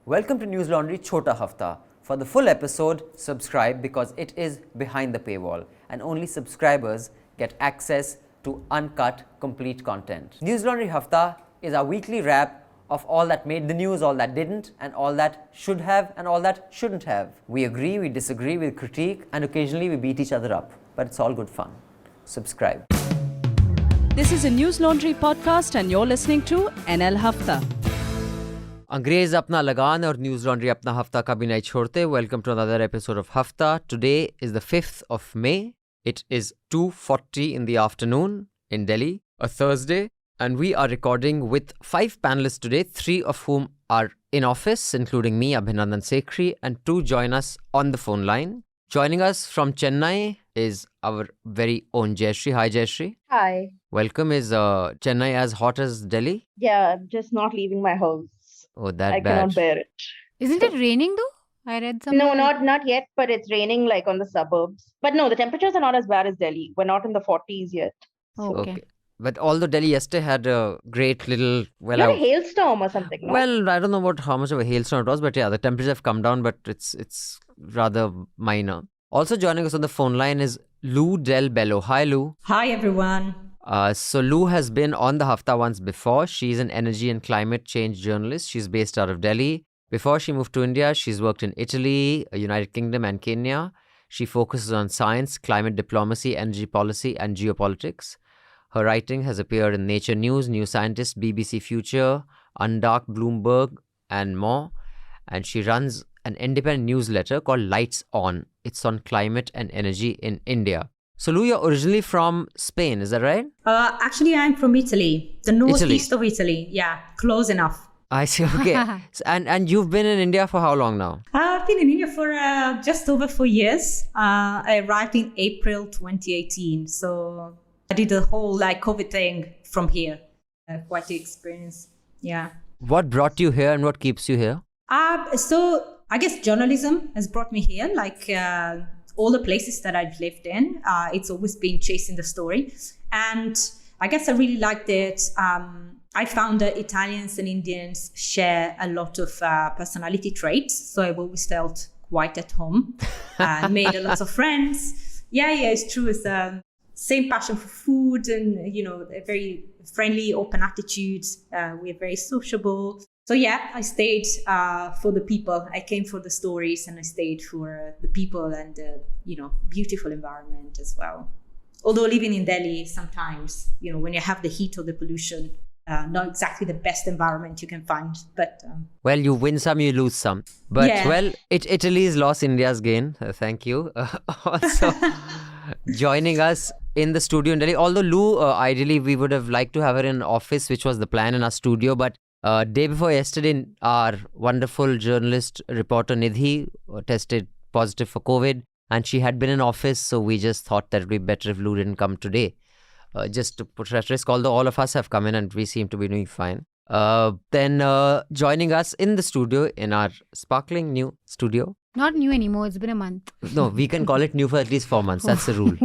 Welcome to Newslaundry Chhota Hafta. For the full episode, subscribe because it is behind the paywall and only subscribers get access to uncut, complete content. Newslaundry Hafta is our weekly wrap of all that made the news, all that didn't, and all that should have and all that shouldn't have. We agree, we disagree, we critique, and occasionally we beat each other up. But it's all good fun. Subscribe. This is a Newslaundry podcast and you're listening to NL Hafta. अंग्रेज अपना लगान और news laundry अपना हफ्ता कभी नहीं छोड़ते. Welcome to another episode of Hafta. Today is the 5th of May. It is 2:40 in the afternoon in Delhi, a Thursday, and we are recording with 5 panelists today, 3 of whom are in office, including me, Abhinandan, Sekhri, and 2 join us on the phone line. Joining us from Chennai is our very own Jayashree. Hi, Jayashree. Hi. Welcome. Is Chennai as hot as Delhi? Yeah, I'm just not leaving my house. Oh, that I bad. cannot bear it. Isn't it raining though? I read something. No, not yet, but it's raining like on the suburbs. But no, the temperatures are not as bad as Delhi. We're not in the 40s yet. Okay. But although Delhi yesterday had a great little... Not a hailstorm or something, no? Well, I don't know how much of a hailstorm it was, but yeah, the temperatures have come down, but it's rather minor. Also joining us on the phone line is Lou Del Bello. Hi, Lou. Hi, everyone. So Lou has been on the Hafta once before. She's an energy and climate change journalist. She's based out of Delhi. Before she moved to India, she's worked in Italy, United Kingdom and Kenya. She focuses on science, climate diplomacy, energy policy and geopolitics. Her writing has appeared in Nature News, New Scientist, BBC Future, Undark, Bloomberg and more. And she runs an independent newsletter called Lights On. It's on climate and energy in India. So Lou, you're originally from Spain, is that right? Actually, I'm from Italy, the northeast of Italy. Yeah, close enough. I see, okay. and you've been in India for how long now? I've been in India for just over 4 years. I arrived in April 2018. So I did the whole COVID thing from here. Quite the experience. Yeah. What brought you here and what keeps you here? So I guess journalism has brought me here. All the places that I've lived in, it's always been chasing the story. And I guess I really liked it. I found that Italians and Indians share a lot of personality traits. So I've always felt quite at home. Made a lot of friends. Yeah, it's true. It's same passion for food and, a very friendly, open attitudes. We're very sociable. So yeah, I stayed for the people. I came for the stories and I stayed for the people and the, beautiful environment as well. Although living in Delhi sometimes, when you have the heat or the pollution, not exactly the best environment you can find. But well, you win some, you lose some. But yeah. Well, Italy's lost, India's gain. Thank you. Also, joining us in the studio in Delhi. Although Lou, ideally, we would have liked to have her in office, which was the plan in our studio. But day before yesterday, our wonderful journalist, reporter Nidhi tested positive for COVID and she had been in office. So we just thought that it would be better if Lou didn't come today. Just to put her at risk, although all of us have come in and we seem to be doing fine. Then joining us in the studio, in our sparkling new studio. Not new anymore. It's been a month. No, we can call it new for at least 4 months. That's the rule.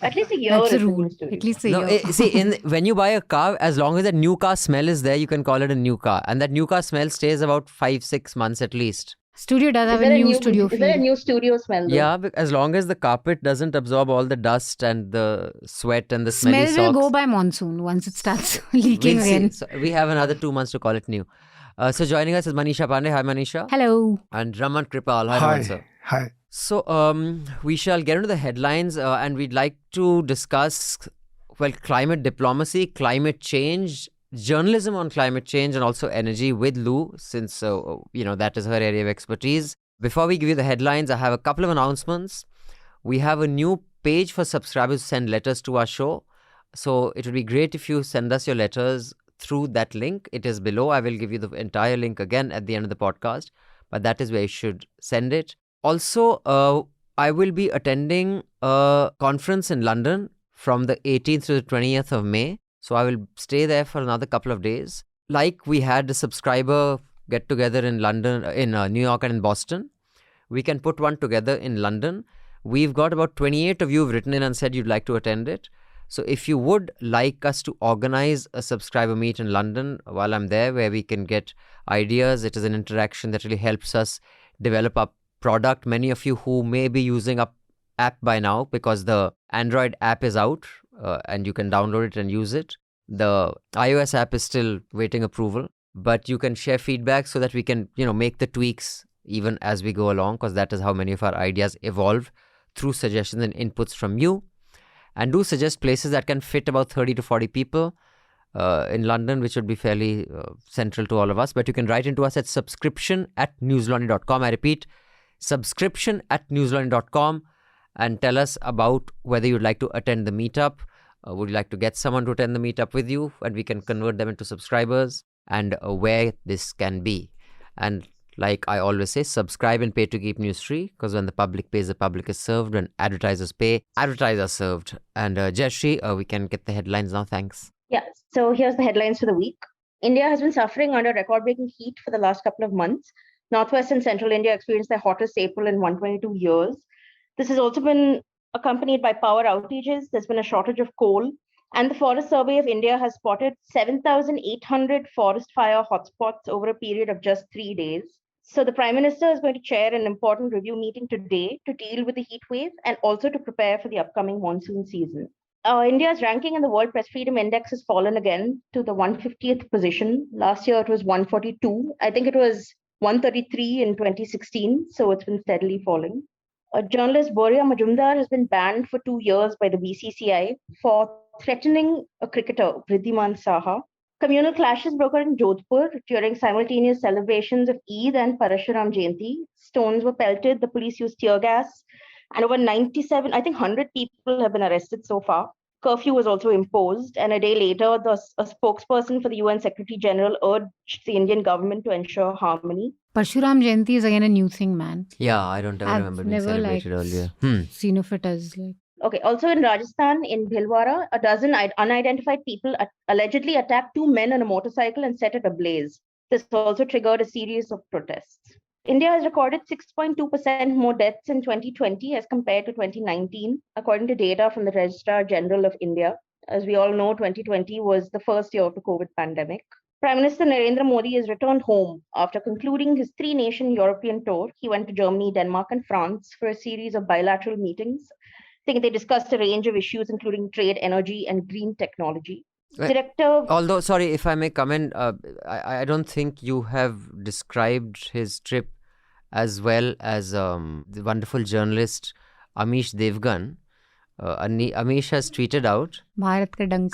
At least a year. That's a is rule. new studio. At least a No, year. when you buy a car, as long as that new car smell is there, you can call it a new car. And that new car smell stays about 5-6 months at least. Studio does have a new studio Is there a feel. new studio smell though? Yeah, as long as the carpet doesn't absorb all the dust and the sweat and the smelly Smell will socks. go by monsoon once it starts leaking We'll see. again. So we have another 2 months to call it new. So joining us is Manisha Pande. Hi, Manisha. Hello. And Raman Kirpal. Hi, Raman, sir. Hi. So we shall get into the headlines and we'd like to discuss, climate diplomacy, climate change, journalism on climate change and also energy with Lou, since, that is her area of expertise. Before we give you the headlines, I have a couple of announcements. We have a new page for subscribers to send letters to our show. So it would be great if you send us your letters through that link. It is below. I will give you the entire link again at the end of the podcast, but that is where you should send it. Also, I will be attending a conference in London from the 18th to the 20th of May. So I will stay there for another couple of days. Like we had a subscriber get together in London, in New York and in Boston. We can put one together in London. We've got about 28 of you who've written in and said you'd like to attend it. So if you would like us to organize a subscriber meet in London while I'm there, where we can get ideas, it is an interaction that really helps us develop our product. Many of you who may be using our app by now, because the Android app is out and you can download it and use it. The iOS app is still waiting approval, but you can share feedback so that we can, make the tweaks even as we go along, because that is how many of our ideas evolve, through suggestions and inputs from you. And do suggest places that can fit about 30 to 40 people in London, which would be fairly central to all of us. But you can write into us at subscription@newslaundry.com. I repeat, subscription@newslaundry.com, and tell us about whether you'd like to attend the meetup. Would you like to get someone to attend the meetup with you, and we can convert them into subscribers, and where this can be. And like I always say, subscribe and pay to keep news free, because when the public pays, the public is served. When advertisers pay, advertisers are served. And Jayashree, we can get the headlines now. Thanks. Yeah, so here's the headlines for the week. India has been suffering under record-breaking heat for the last couple of months. Northwest and central India experienced their hottest April in 122 years. This has also been accompanied by power outages. There's been a shortage of coal. And the Forest Survey of India has spotted 7,800 forest fire hotspots over a period of just 3 days. So the Prime Minister is going to chair an important review meeting today to deal with the heat wave and also to prepare for the upcoming monsoon season. India's ranking in the World Press Freedom Index has fallen again to the 150th position. Last year it was 142. I think it was 133 in 2016. So it's been steadily falling. Journalist Boria Majumdar has been banned for 2 years by the BCCI for threatening a cricketer, Vridhiman Saha. Communal clashes broke out in Jodhpur during simultaneous celebrations of Eid and Parashuram Jayanti. Stones were pelted, the police used tear gas, and over 97, I think 100 people have been arrested so far. Curfew was also imposed, and a day later, a spokesperson for the UN Secretary General urged the Indian government to ensure harmony. Parshuram Jayanti is again a new thing, man. Yeah, I don't ever remember being celebrated earlier. Seen of it as like... Okay, also in Rajasthan, in Bhilwara, a dozen unidentified people allegedly attacked 2 men on a motorcycle and set it ablaze. This also triggered a series of protests. India has recorded 6.2% more deaths in 2020 as compared to 2019, according to data from the Registrar General of India. As we all know, 2020 was the first year of the COVID pandemic. Prime Minister Narendra Modi has returned home after concluding his 3-nation European tour. He went to Germany, Denmark, and France for a series of bilateral meetings. I think they discussed a range of issues, including trade, energy, and green technology. Although, sorry, if I may comment, I don't think you have described his trip as well as the wonderful journalist Amish Devgan. Amish has tweeted out,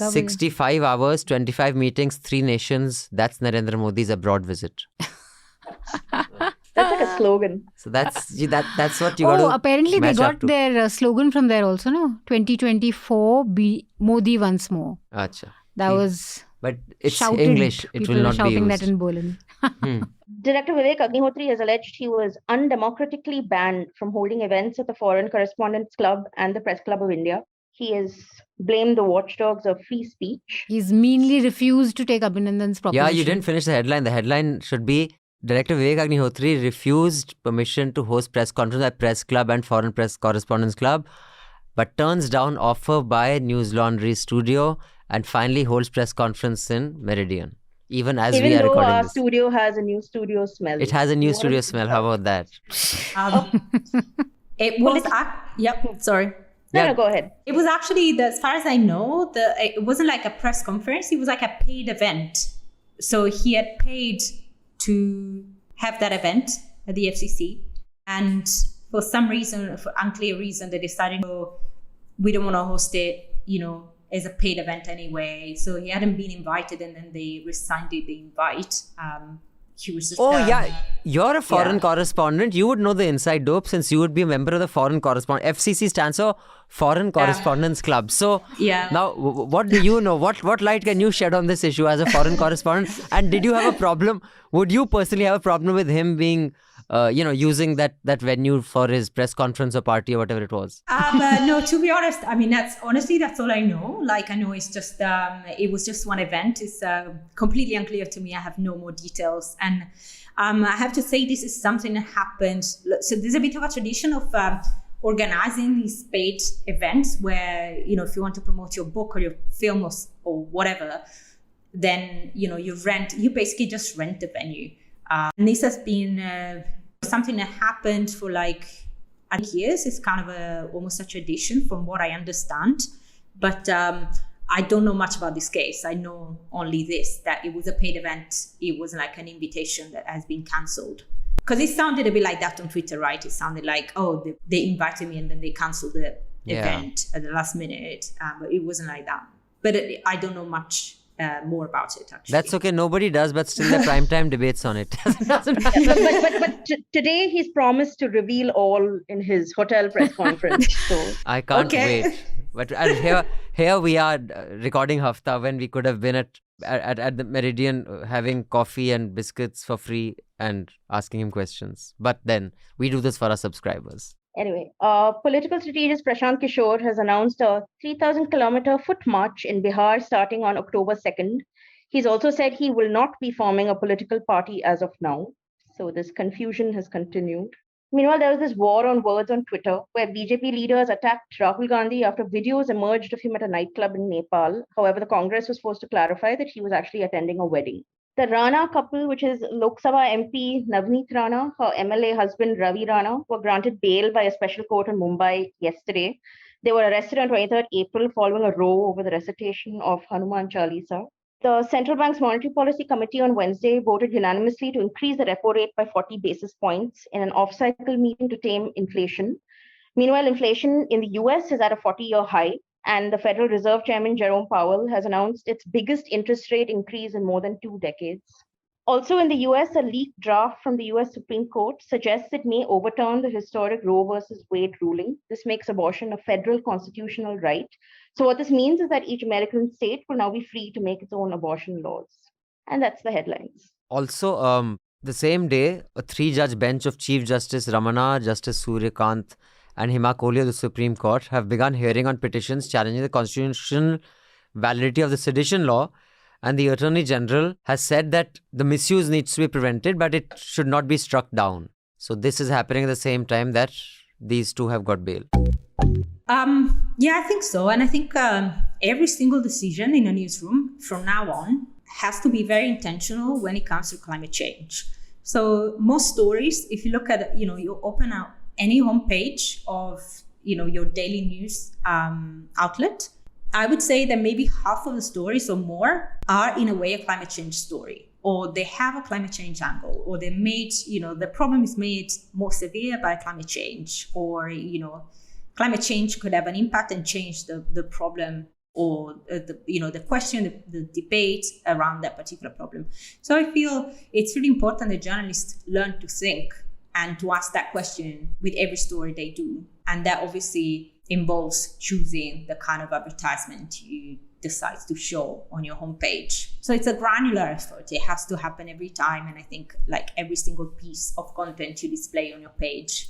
65 hours, 25 meetings, 3 nations. That's Narendra Modi's abroad visit. That's like a slogan. So that's what you got to apparently they got to. their slogan from there also, no? 2024, Modi once more. Achha. That was... But it's shouted. English. It People will not be shouting used. that in Bolin. Director Vivek Agnihotri has alleged he was undemocratically banned from holding events at the Foreign Correspondents Club and the Press Club of India. He has blamed the watchdogs of free speech. He's meanly refused to take Abhinandan's proposition. Yeah, you didn't finish the headline. The headline should be, Director Vivek Agnihotri refused permission to host press conference at Press Club and Foreign Press Correspondents Club, but turns down offer by Newslaundry studio and finally holds press conference in Meridian. Even we are recording though our this. studio has a new studio smell. It has a new studio smell. How about that? It was... sorry. No, go ahead. It was actually, as far as I know, it wasn't like a press conference. It was like a paid event. So he had paid to have that event at the FCC. And for some reason, for unclear reason, they decided, we don't want to host it, as a paid event anyway. So he hadn't been invited, and then they rescinded the invite. He was just... You're a foreign correspondent. You would know the inside dope, since you would be a member of the Foreign Correspondent. FCC stands for Foreign Correspondents Club. So now, what do you know? What light can you shed on this issue as a foreign correspondent? And did you have a problem? Would you personally have a problem with him being, using that venue for his press conference or party or whatever it was? No, to be honest, I mean, that's all I know. Like, I know it's just, it was just one event. It's completely unclear to me. I have no more details. And I have to say, this is something that happened. So there's a bit of a tradition of organizing these paid events where, if you want to promote your book or your film or whatever, then, you basically just rent the venue. And this has been something that happened for years. It's kind of almost a tradition from what I understand. But I don't know much about this case. I know only this, that it was a paid event. It wasn't like an invitation that has been cancelled. Because it sounded a bit like that on Twitter, right? It sounded like, they invited me and then they cancelled the event at the last minute. But it wasn't like that. But I don't know much more about it, actually. That's okay. Nobody does, but still the primetime debates on it. but today he's promised to reveal all in his hotel press conference. So I can't wait. But and here we are recording Hafta when we could have been at the Meridian having coffee and biscuits for free and asking him questions. But then we do this for our subscribers. Anyway, political strategist Prashant Kishor has announced a 3,000-kilometer foot march in Bihar starting on October 2nd. He's also said he will not be forming a political party as of now. So this confusion has continued. Meanwhile, there was this war on words on Twitter where BJP leaders attacked Rahul Gandhi after videos emerged of him at a nightclub in Nepal. However, the Congress was forced to clarify that he was actually attending a wedding. The Rana couple, which is Lok Sabha MP Navneet Rana, her MLA husband Ravi Rana, were granted bail by a special court in Mumbai yesterday. They were arrested on 23rd April following a row over the recitation of Hanuman Chalisa. The Central Bank's Monetary Policy Committee on Wednesday voted unanimously to increase the repo rate by 40 basis points in an off-cycle meeting to tame inflation. Meanwhile, inflation in the US is at a 40-year high, and the Federal Reserve Chairman Jerome Powell has announced its biggest interest rate increase in more than 2 decades. Also in the US, a leaked draft from the US Supreme Court suggests it may overturn the historic Roe versus Wade ruling. This makes abortion a federal constitutional right. So what this means is that each American state will now be free to make its own abortion laws. And that's the headlines. Also, the same day, a 3-judge bench of Chief Justice Ramana, Justice Suryakant, and Hima Kohli of the Supreme Court have begun hearing on petitions challenging the constitutional validity of the sedition law. And the Attorney General has said that the misuse needs to be prevented, but it should not be struck down. So this is happening at the same time that these two have got bail. Yeah, I think so. And I think every single decision in a newsroom from now on has to be very intentional when it comes to climate change. So most stories, if you look at, you open out any homepage of, your daily news outlet, I would say that maybe half of the stories or more are in a way a climate change story, or they have a climate change angle, or they made, the problem is made more severe by climate change, or, climate change could have an impact and change the problem or the question, the debate around that particular problem. So I feel it's really important that journalists learn to think and to ask that question with every story they do. And that obviously involves choosing the kind of advertisement you decide to show on your homepage. So it's a granular effort. It has to happen every time. And I think every single piece of content you display on your page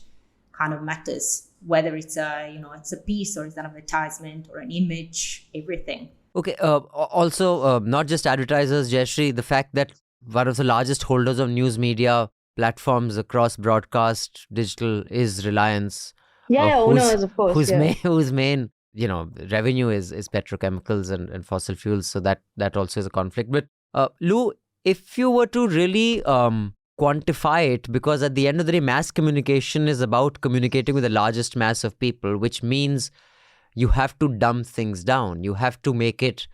kind of matters, whether it's it's a piece or it's an advertisement or an image, everything. Okay. Also, not just advertisers, Jayashree, the fact that one of the largest holders of news media platforms across broadcast, digital is Reliance. Owners, of course. Whose main revenue is petrochemicals and fossil fuels. So that also is a conflict. But Lou, if you were to really quantify it, because at the end of the day, mass communication is about communicating with the largest mass of people, which means you have to dumb things down. You have to make it,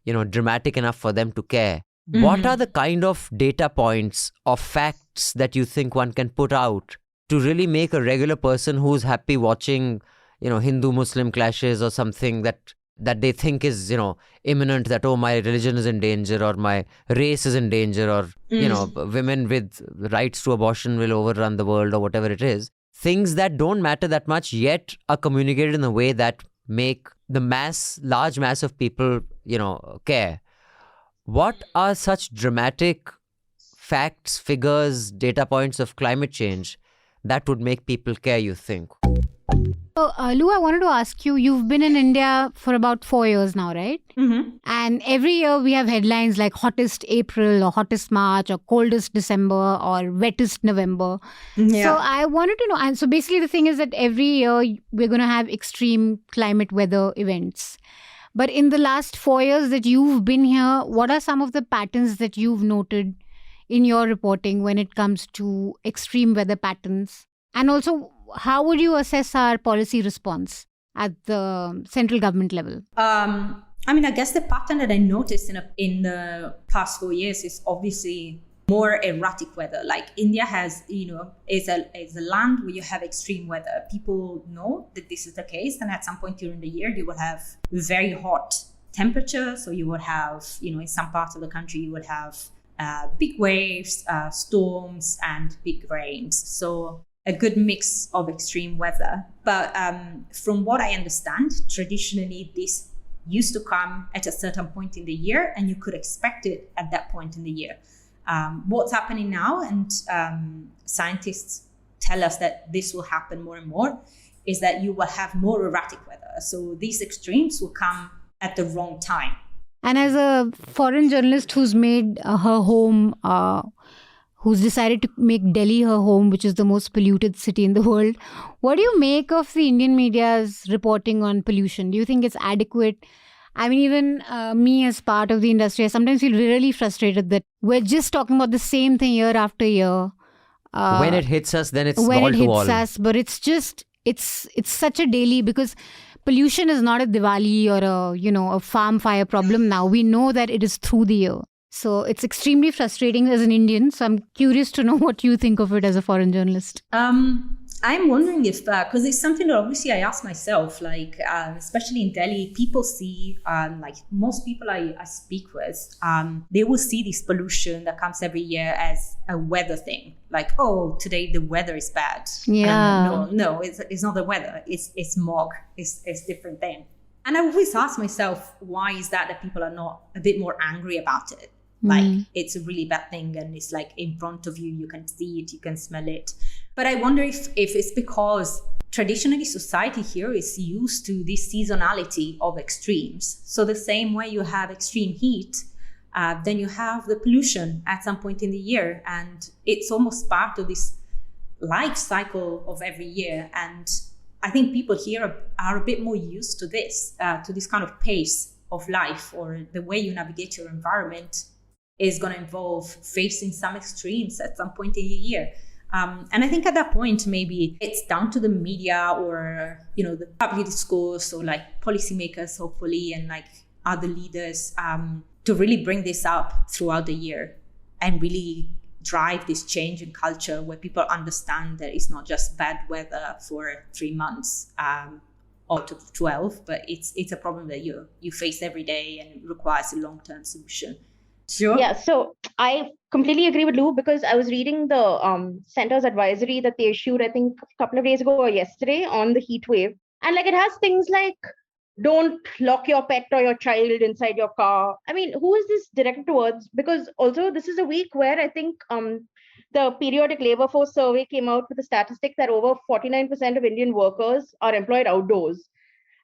dramatic enough for them to care. Mm-hmm. What are the kind of data points or facts that you think one can put out to really make a regular person who's happy watching, Hindu-Muslim clashes or something that they think is, imminent, that, oh, my religion is in danger or my race is in danger or, women with rights to abortion will overrun the world or whatever it is. Things that don't matter that much yet are communicated in a way that make the large mass of people, care. What are such dramatic facts, figures, data points of climate change that would make people care, you think? So, Lou, I wanted to ask you, you've been in India for about 4 years now, right? Mm-hmm. And every year we have headlines like hottest April or hottest March or coldest December or wettest November. Yeah. So I wanted to know, and so basically the thing is that every year we're going to have extreme climate weather events. But in the last 4 years that you've been here, what are some of the patterns that you've noted in your reporting when it comes to extreme weather patterns? And also, how would you assess our policy response at the central government level? I mean, I guess the pattern that I noticed in the past 4 years is obviously more erratic weather. Like India has, is a land where you have extreme weather. People know that this is the case, and at some point during the year, you will have very hot temperatures. So you would have, in some parts of the country, you would have big waves, storms, and big rains. So a good mix of extreme weather. But from what I understand, traditionally, this used to come at a certain point in the year, and you could expect it at that point in the year. What's happening now, and scientists tell us that this will happen more and more, is that you will have more erratic weather. So these extremes will come at the wrong time. And as a foreign journalist who's made her home, who's decided to make Delhi her home, which is the most polluted city in the world, what do you make of the Indian media's reporting on pollution? Do you think it's adequate? I mean, even me as part of the industry, I sometimes feel really frustrated that we're just talking about the same thing year after year. When it hits us, then it's when wall it to hits wall. us, but it's such a daily, because pollution is not a Diwali or a farm fire problem now. We know that it is through the year. So it's extremely frustrating as an Indian. So I'm curious to know what you think of it as a foreign journalist. I'm wondering if, because it's something that obviously I ask myself, like, especially in Delhi, people see, like most people I speak with, they will see this pollution that comes every year as a weather thing. Like, oh, today the weather is bad. Yeah. No, it's not the weather. It's smog. It's different thing. And I always ask myself, why is that people are not a bit more angry about it? Like, it's a really bad thing, and it's like in front of you, you can see it, you can smell it. But I wonder if it's because traditionally society here is used to this seasonality of extremes. So the same way you have extreme heat, then you have the pollution at some point in the year. And it's almost part of this life cycle of every year. And I think people here are a bit more used to this kind of pace of life, or the way you navigate your environment is going to involve facing some extremes at some point in the year. And I think at that point, maybe it's down to the media or, the public discourse, or like policymakers, hopefully, and like other leaders to really bring this up throughout the year and really drive this change in culture where people understand that it's not just bad weather for 3 months or to 12, but it's a problem that you face every day and requires a long-term solution. Sure. Yeah, so I completely agree with Lou, because I was reading the center's advisory that they issued, I think, a couple of days ago or yesterday on the heat wave. And like, it has things like, don't lock your pet or your child inside your car. I mean, who is this directed towards? Because also this is a week where I think the periodic labor force survey came out with a statistic that over 49% of Indian workers are employed outdoors.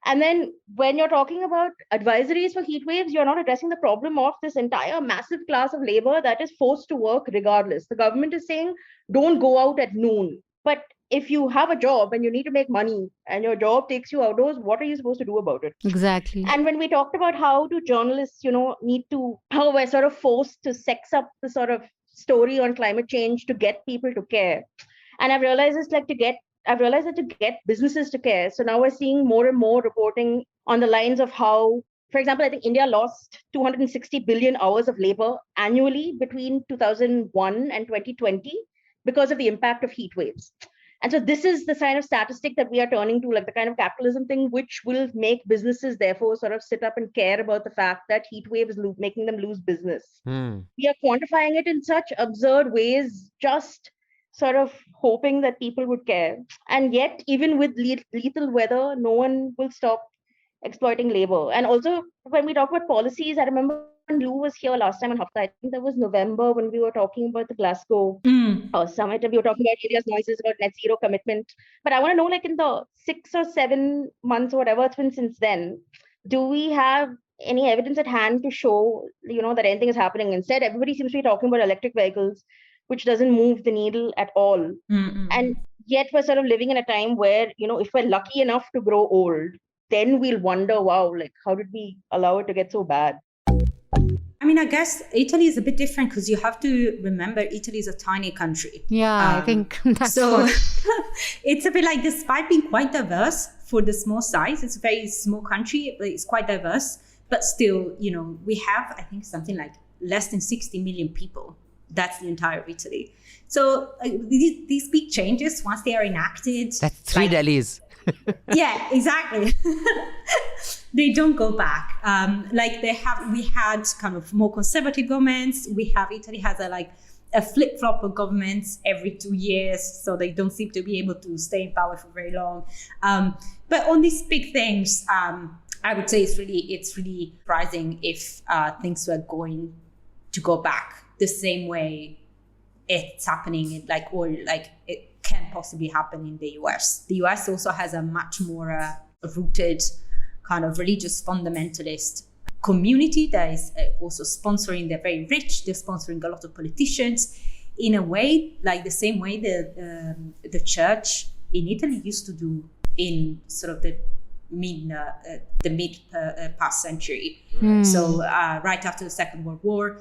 And then when you're talking about advisories for heat waves, you're not addressing the problem of this entire massive class of labor that is forced to work regardless. The government is saying, don't go out at noon. But if you have a job and you need to make money and your job takes you outdoors, what are you supposed to do about it? Exactly. And when we talked about how do journalists, how we're sort of forced to sex up the sort of story on climate change to get people to care. And I've realized that to get businesses to care. So now we're seeing more and more reporting on the lines of how, for example, I think India lost 260 billion hours of labor annually between 2001 and 2020 because of the impact of heat waves. And so this is the kind of statistic that we are turning to, like the kind of capitalism thing, which will make businesses therefore sort of sit up and care about the fact that heat wave is making them lose business. We are quantifying it in such absurd ways, just sort of hoping that people would care. And yet, even with lethal weather, no one will stop exploiting labor. And also, when we talk about policies, I remember when Lou was here last time in Hafta, I think that was November when we were talking about the Glasgow summit, and we were talking about India's noises about net zero commitment. But I want to know, like in the 6 or 7 months or whatever it's been since then, do we have any evidence at hand to show, that anything is happening? Instead, everybody seems to be talking about electric vehicles, which doesn't move the needle at all. And yet we're sort of living in a time where, if we're lucky enough to grow old, then we'll wonder, wow, like how did we allow it to get so bad? I mean, I guess Italy is a bit different because you have to remember Italy is a tiny country. Yeah, I think that's so. It's a bit like, despite being quite diverse for the small size, it's a very small country, but it's quite diverse. But still, we have, I think, something like less than 60 million people. That's the entire of Italy. So these big changes, once they are enacted, that's 3 Delhis. Yeah, exactly. They don't go back. We had kind of more conservative governments. Italy has a flip-flop of governments every 2 years, so they don't seem to be able to stay in power for very long. But on these big things, I would say it's really surprising if things were going to go back the same way it's happening it can possibly happen in the US. The US also has a much more rooted kind of religious fundamentalist community that is also sponsoring. They're very rich. They're sponsoring a lot of politicians in a way, like the same way the church in Italy used to do in sort of the mid past century. So right after the Second World War,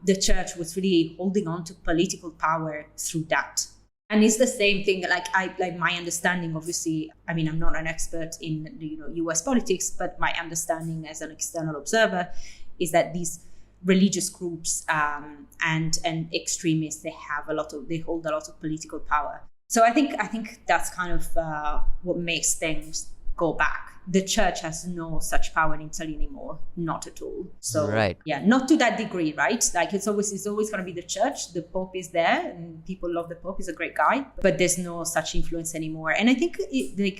the church was really holding on to political power through that. And it's the same thing, like my understanding, obviously, I mean, I'm not an expert in US politics, but my understanding as an external observer is that these religious groups and extremists, they hold a lot of political power. So I think that's kind of what makes things go back. The church has no such power in Italy anymore, not at all. So right. Yeah, not to that degree, right? Like it's always going to be the church. The Pope is there, and people love the Pope. He's a great guy, but there's no such influence anymore. And I think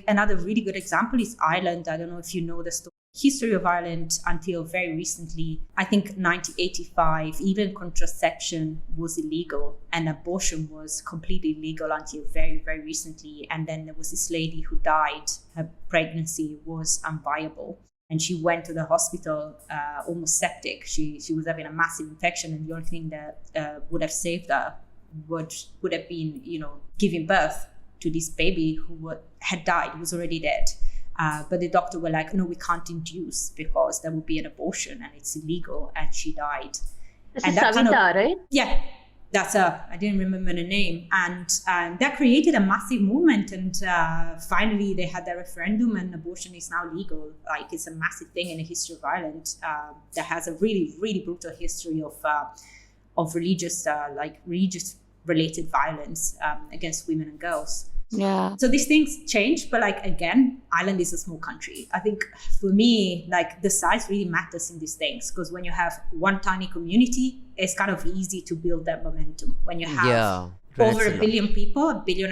another really good example is Ireland. I don't know if you know the history of Ireland until very recently. I think 1985, even contraception was illegal and abortion was completely illegal until very, very recently. And then there was this lady who died. Her pregnancy was unviable. And she went to the hospital almost septic. She was having a massive infection, and the only thing that would have saved her would have been, giving birth to this baby who had died, was already dead. But the doctor were like, no, we can't induce because there would be an abortion and it's illegal, and she died. This is Savita, right? Yeah, that's I didn't remember the name. And that created a massive movement, and finally they had their referendum, and abortion is now legal. Like, it's a massive thing in the history of Ireland that has a really, really brutal history of religious related violence against women and girls. Yeah. So these things change, but again, Ireland is a small country. I think for me, the size really matters in these things, because when you have one tiny community, it's kind of easy to build that momentum. When you have over 1 billion people, 1.5 billion,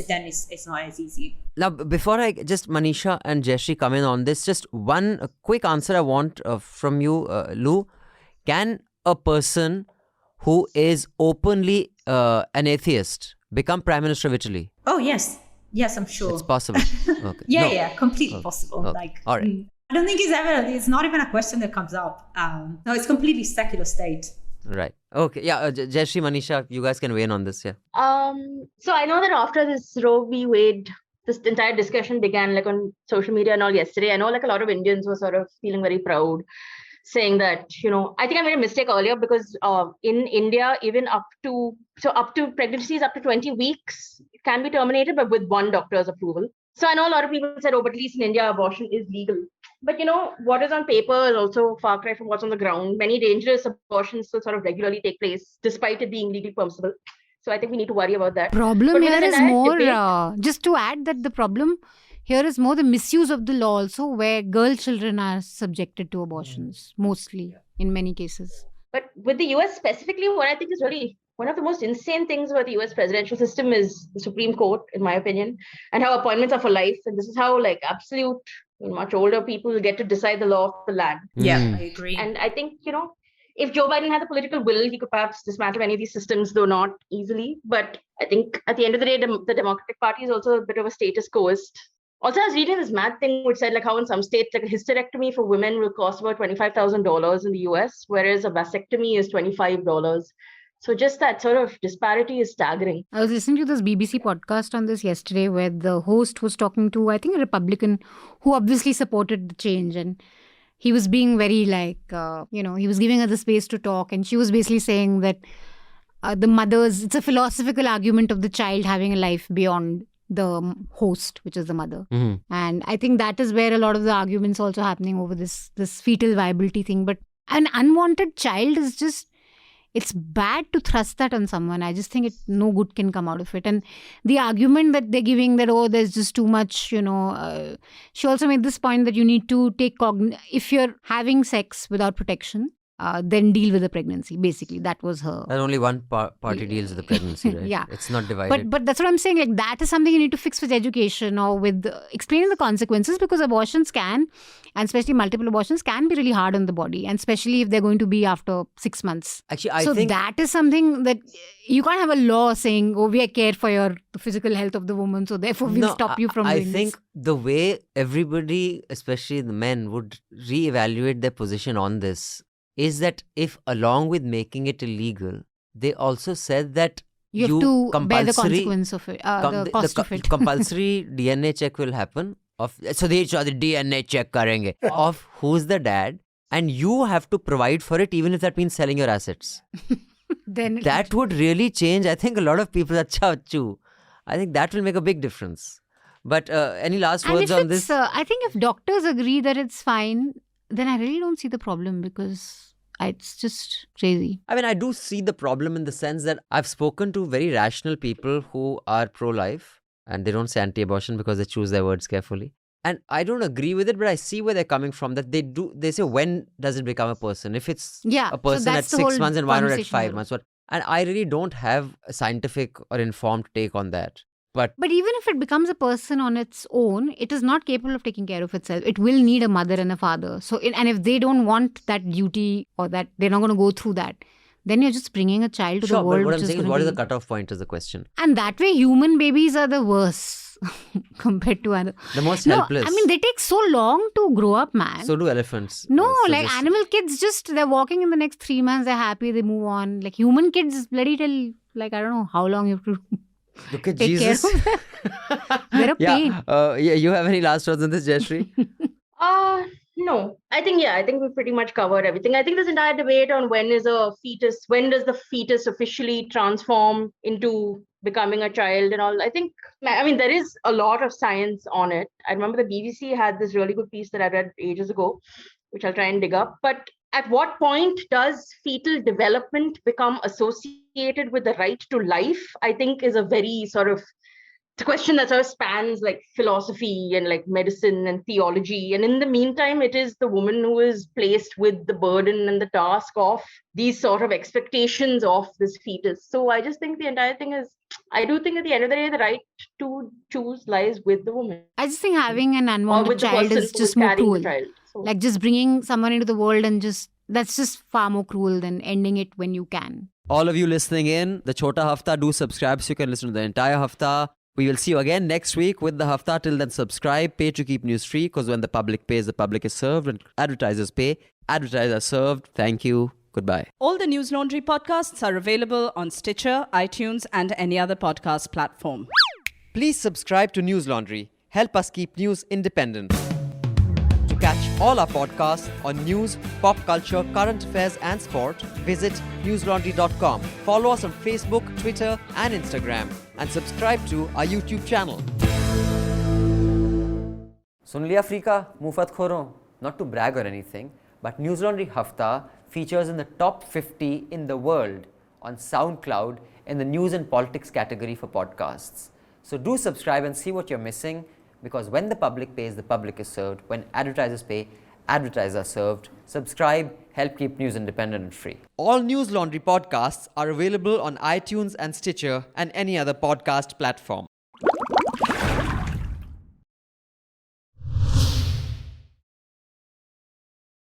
then it's not as easy. Now, before Manisha and Jayashree come in on this, just one quick answer I want from you, Lou. Can a person who is openly an atheist become Prime Minister of Italy? Oh, yes. Yes, I'm sure. It's possible. Okay. Yeah, completely possible. Okay. All right. I don't think it's not even a question that comes up. No, it's completely secular state. Right. Okay. Yeah, Jayashree, Manisha, you guys can weigh in on this, yeah. So I know that after this Roe v. Wade, this entire discussion began on social media and all yesterday. I know a lot of Indians were sort of feeling very proud, saying that, I think I made a mistake earlier, because in India, even up to pregnancies up to 20 weeks can be terminated, but with one doctor's approval. So I know a lot of people said, but at least in India, abortion is legal. But what is on paper is also far cry from what's on the ground. Many dangerous abortions still sort of regularly take place, despite it being legally permissible. So I think we need to worry about that. Problem here is more, just to add that the problem here is more the misuse of the law also, where girl children are subjected to abortions, mostly, in many cases. But with the US specifically, what I think is really one of the most insane things about the US presidential system is the Supreme Court, in my opinion, and how appointments are for life. And this is how absolute Much older people get to decide the law of the land. Yeah, I agree. And I think, if Joe Biden had the political will, he could perhaps dismantle any of these systems, though not easily. But I think at the end of the day, the Democratic Party is also a bit of a status quoist. Also, I was reading this mad thing which said like how in some states, like a hysterectomy for women will cost about $25,000 in the US, whereas a vasectomy is $25. So just that sort of disparity is staggering. I was listening to this BBC podcast on this yesterday where the host was talking to, I think, a Republican who obviously supported the change. And he was being very like, he was giving her the space to talk. And she was basically saying that it's a philosophical argument of the child having a life beyond the host, which is the mother. And I think that is where a lot of the arguments also happening over this fetal viability thing. But an unwanted child is just, it's bad to thrust that on someone. I just think no good can come out of it. And the argument that they're giving that, there's just too much, she also made this point that you need to take if you're having sex without protection, then deal with the pregnancy. Basically, that was her. And only one party deals with the pregnancy, right? Yeah. It's not divided. But that's what I'm saying. Like, that is something you need to fix with education or with explaining the consequences, because abortions can, and especially multiple abortions, can be really hard on the body. And especially if they're going to be after 6 months. Actually, I think that is something that you can't have a law saying, we care for the physical health of the woman, so therefore we'll stop you from doing this. I think the way everybody, especially the men, would reevaluate their position on this is that if along with making it illegal, they also said that you have to bear the consequence of it, the cost of it. Compulsory DNA check will happen. So they the DNA check karenge of who's the dad, and you have to provide for it, even if that means selling your assets. Then that would really change. I think a lot of people are chachu. I think that will make a big difference. But any last words on this? I think if doctors agree that it's fine, then I really don't see the problem, because it's just crazy. I mean, I do see the problem in the sense that I've spoken to very rational people who are pro-life, and they don't say anti-abortion because they choose their words carefully. And I don't agree with it, but I see where they're coming from. That they say, when does it become a person? If it's a person at 6 months, and why not at 5 months? And I really don't have a scientific or informed take on that. But even if it becomes a person on its own, it is not capable of taking care of itself. It will need a mother and a father. So, and if they don't want that duty, or that they're not going to go through that, then you're just bringing a child to the world. But what I'm saying is, what is the cutoff point is the question. And that way, human babies are the worst compared to other. The most helpless. I mean, they take so long to grow up, man. So do elephants. Animal kids, they're walking in the next 3 months, they're happy, they move on. Like human kids, bloody till, I don't know how long you have to look at take Jesus. care of them. They're a pain. You have any last words on this, Jayashree? No. I think we've pretty much covered everything. I think this entire debate on when does the fetus officially transform into becoming a child and all, there is a lot of science on it. I remember the BBC had this really good piece that I read ages ago, which I'll try and dig up. But at what point does fetal development become associated with the right to life? I think is a very it's a question that sort of spans like philosophy and like medicine and theology. And in the meantime, it is the woman who is placed with the burden and the task of these sort of expectations of this fetus. So I just think the entire thing I do think at the end of the day, the right to choose lies with the woman. I just think having an unwanted child is just more cruel. Like just bringing someone into the world and that's just far more cruel than ending it when you can. All of you listening in, the Chhota Hafta, do subscribe so you can listen to the entire Hafta. We will see you again next week with the Hafta. Till then, subscribe, pay to keep news free, because when the public pays, the public is served. When advertisers pay, advertisers are served. Thank you. Goodbye. All the Newslaundry podcasts are available on Stitcher, iTunes, and any other podcast platform. Please subscribe to Newslaundry. Help us keep news independent. To catch all our podcasts on news, pop culture, current affairs, and sport, visit newslaundry.com. Follow us on Facebook, Twitter, and Instagram. And subscribe to our YouTube channel. Sun liya Afrika, mufat khoro. Not to brag or anything, but Newslaundry Hafta features in the top 50 in the world on SoundCloud in the news and politics category for podcasts. So do subscribe and see what you're missing, because when the public pays, the public is served. When advertisers pay, advertisers are served. Subscribe, help keep news independent and free. All Newslaundry podcasts are available on iTunes and Stitcher and any other podcast platform.